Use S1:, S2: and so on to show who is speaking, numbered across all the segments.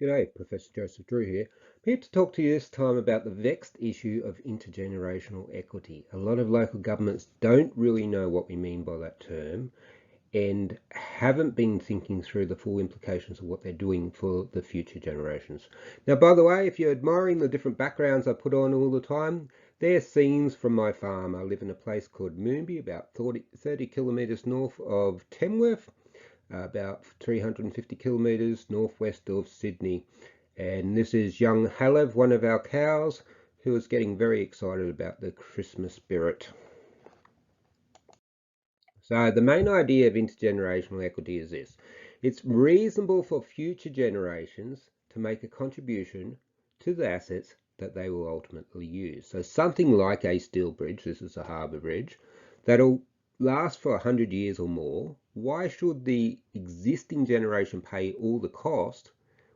S1: G'day, Professor Joseph Drew here. I'm here to talk to you this time about the vexed issue of intergenerational equity. A lot of local governments don't really know what we mean by that term and haven't been thinking through the full implications of what they're doing for the future generations. Now, by the way, if you're admiring the different backgrounds I put on all the time, they're scenes from my farm. I live in a place called Moonby, about 30 kilometres north of Tamworth, about 350 kilometres northwest of Sydney. And this is young Halev, one of our cows, who is getting very excited about the Christmas spirit. So the main idea of intergenerational equity is this. It's reasonable for future generations to make a contribution to the assets that they will ultimately use. So something like a steel bridge, this is a harbour bridge, that'll last for 100 years or more. Why should the existing generation pay all the cost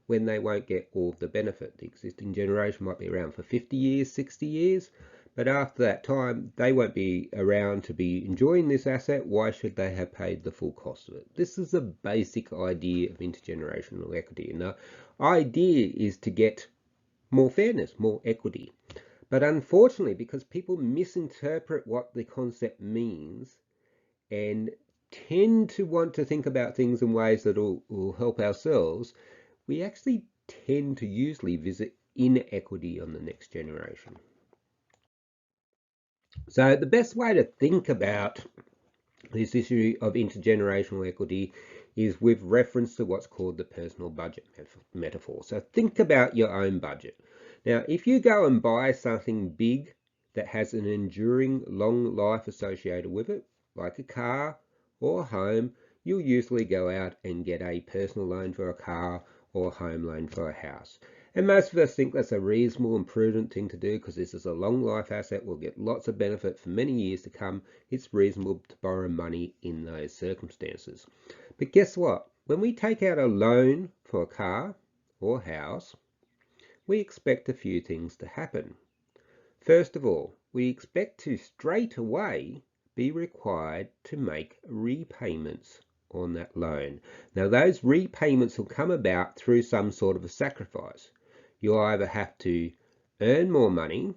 S1: when they won't get all of the benefit? The existing generation might be around for 50 years, 60 years, but after that time, they won't be around to be enjoying this asset. Why should they have paid the full cost of it? This is a basic idea of intergenerational equity. And the idea is to get more fairness, more equity. But unfortunately, because people misinterpret what the concept means and tend to want to think about things in ways that will help ourselves, we actually tend to usually visit inequity on the next generation. So the best way to think about this issue of intergenerational equity is with reference to what's called the personal budget metaphor. So think about your own budget. Now, if you go and buy something big that has an enduring long life associated with it, like a car or a home, you'll usually go out and get a personal loan for a car or a home loan for a house. And most of us think that's a reasonable and prudent thing to do because this is a long life asset. We'll get lots of benefit for many years to come. It's reasonable to borrow money in those circumstances. But guess what? When we take out a loan for a car or house, we expect a few things to happen. First of all, we expect to straight away be required to make repayments on that loan. Now, those repayments will come about through some sort of a sacrifice. You'll either have to earn more money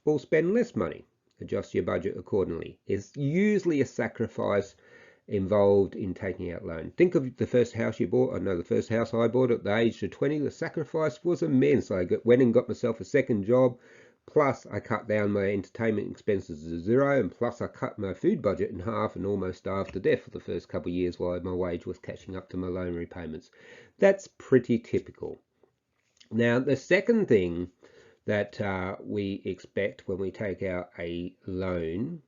S1: or spend less money. Adjust your budget accordingly. It's usually a sacrifice involved in taking out loan. Think of the first house you bought. I know the first house I bought at the age of 20, the sacrifice was immense. I went and got myself a second job, plus I cut down my entertainment expenses to zero, and plus I cut my food budget in half and almost starved to death for the first couple of years while my wage was catching up to my loan repayments. That's pretty typical. Now, the second thing that we expect when we take out a loan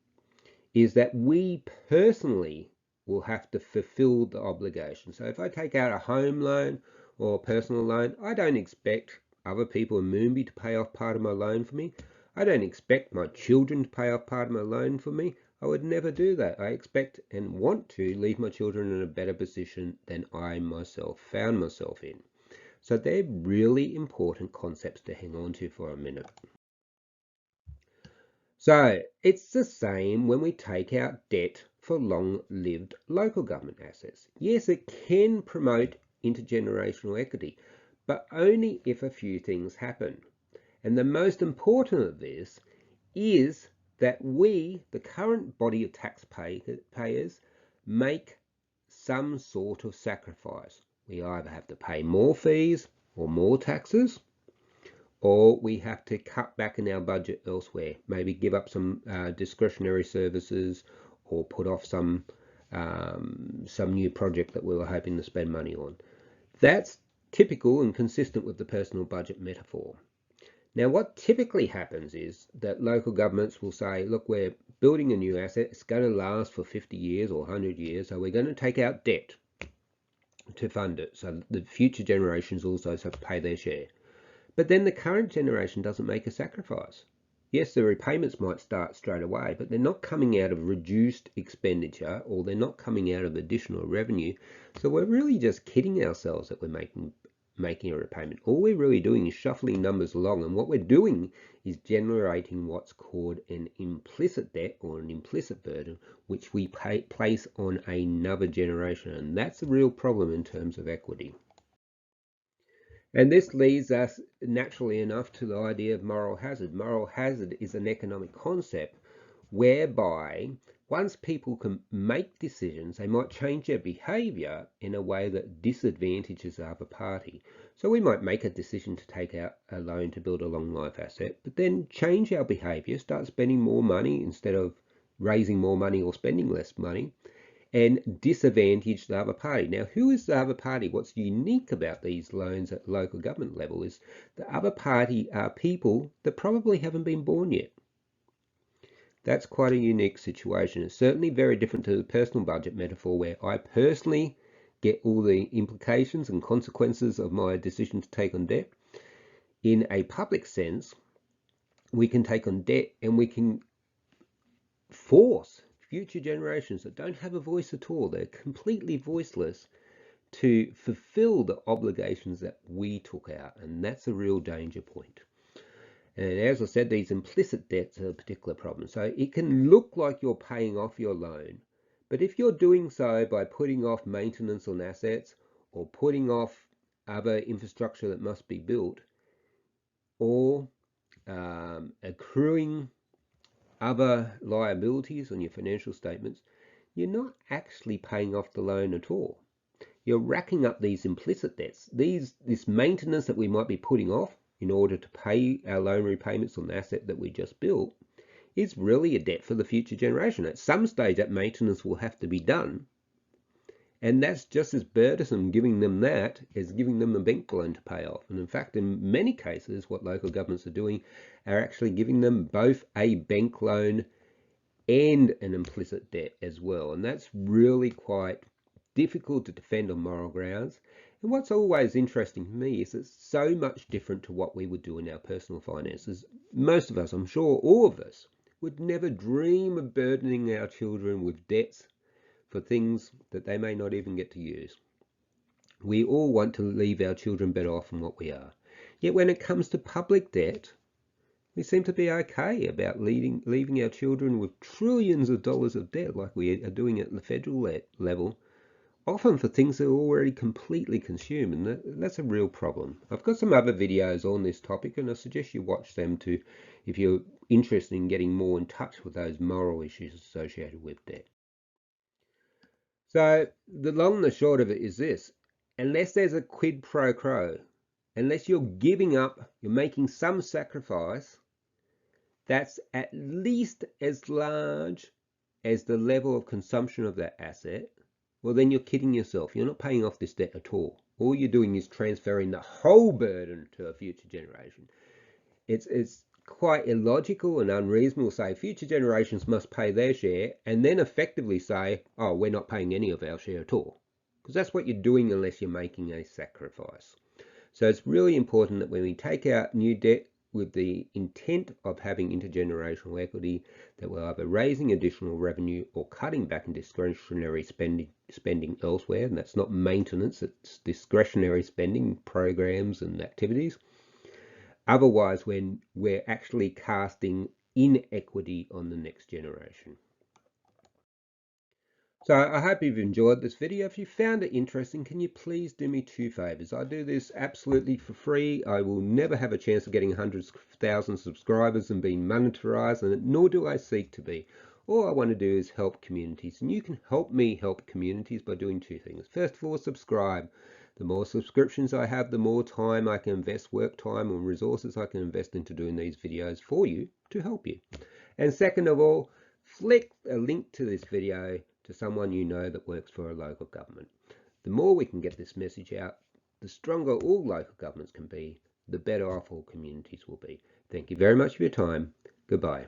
S1: is that we personally will have to fulfill the obligation. So if I take out a home loan or a personal loan, I don't expect other people in Moonby to pay off part of my loan for me. I don't expect my children to pay off part of my loan for me. I would never do that. I expect and want to leave my children in a better position than I myself found myself in. So they're really important concepts to hang on to for a minute. So it's the same when we take out debt for long-lived local government assets. Yes, it can promote intergenerational equity, but only if a few things happen. And the most important of this is that we, the current body of taxpayers, make some sort of sacrifice. We either have to pay more fees or more taxes, or we have to cut back in our budget elsewhere, maybe give up some discretionary services or put off some new project that we were hoping to spend money on. That's typical and consistent with the personal budget metaphor. Now, what typically happens is that local governments will say, look, we're building a new asset, it's going to last for 50 years or 100 years, so we're going to take out debt to fund it, so the future generations also have to pay their share. But then the current generation doesn't make a sacrifice. Yes, the repayments might start straight away, but they're not coming out of reduced expenditure or they're not coming out of additional revenue. So we're really just kidding ourselves that we're making a repayment. All we're really doing is shuffling numbers along, and what we're doing is generating what's called an implicit debt or an implicit burden, which we place on another generation, and that's the real problem in terms of equity. And this leads us naturally enough to the idea of moral hazard. Moral hazard is an economic concept whereby once people can make decisions, they might change their behavior in a way that disadvantages the other party. So we might make a decision to take out a loan to build a long life asset, but then change our behavior, start spending more money instead of raising more money or spending less money, and disadvantage the other party. Now, who is the other party? What's unique about these loans at local government level is the other party are people that probably haven't been born yet. That's quite a unique situation. It's certainly very different to the personal budget metaphor, where I personally get all the implications and consequences of my decision to take on debt. In a public sense, we can take on debt and we can force future generations that don't have a voice at all, they're completely voiceless, to fulfill the obligations that we took out. And that's a real danger point. And as I said, these implicit debts are a particular problem. So it can look like you're paying off your loan, but if you're doing so by putting off maintenance on assets or putting off other infrastructure that must be built, or accruing other liabilities on your financial statements, you're not actually paying off the loan at all. You're racking up these implicit debts. This maintenance that we might be putting off in order to pay our loan repayments on the asset that we just built is really a debt for the future generation. At some stage, that maintenance will have to be done. And that's just as burdensome giving them that as giving them a bank loan to pay off. And in fact, in many cases, what local governments are doing are actually giving them both a bank loan and an implicit debt as well. And that's really quite difficult to defend on moral grounds. And what's always interesting to me is it's so much different to what we would do in our personal finances. Most of us, I'm sure all of us, would never dream of burdening our children with debts for things that they may not even get to use. We all want to leave our children better off than what we are. Yet when it comes to public debt, we seem to be okay about leaving our children with trillions of dollars of debt like we are doing at the federal level, often for things that are already completely consumed, and that's a real problem. I've got some other videos on this topic, and I suggest you watch them too if you're interested in getting more in touch with those moral issues associated with debt. So the long and the short of it is this: unless there's a quid pro quo, unless you're giving up, you're making some sacrifice that's at least as large as the level of consumption of that asset, well, then you're kidding yourself. You're not paying off this debt at all. All you're doing is transferring the whole burden to a future generation. It's quite illogical and unreasonable to say future generations must pay their share and then effectively say, oh, we're not paying any of our share at all. Because that's what you're doing unless you're making a sacrifice. So it's really important that when we take out new debt with the intent of having intergenerational equity, that we're either raising additional revenue or cutting back in discretionary spending elsewhere, and that's not maintenance, it's discretionary spending programs and activities. Otherwise, when we're actually casting inequity on the next generation. So I hope you've enjoyed this video. If you found it interesting, can you please do me two favors? I do this absolutely for free. I will never have a chance of getting hundreds of thousands of subscribers and being monetized, and nor do I seek to be. All I want to do is help communities, and you can help me help communities by doing two things. First of all, subscribe. The more subscriptions I have, the more time I can invest, work time and resources I can invest into doing these videos for you to help you. And second of all, flick a link to this video to someone you know that works for a local government. The more we can get this message out, the stronger all local governments can be, the better off all communities will be. Thank you very much for your time. Goodbye.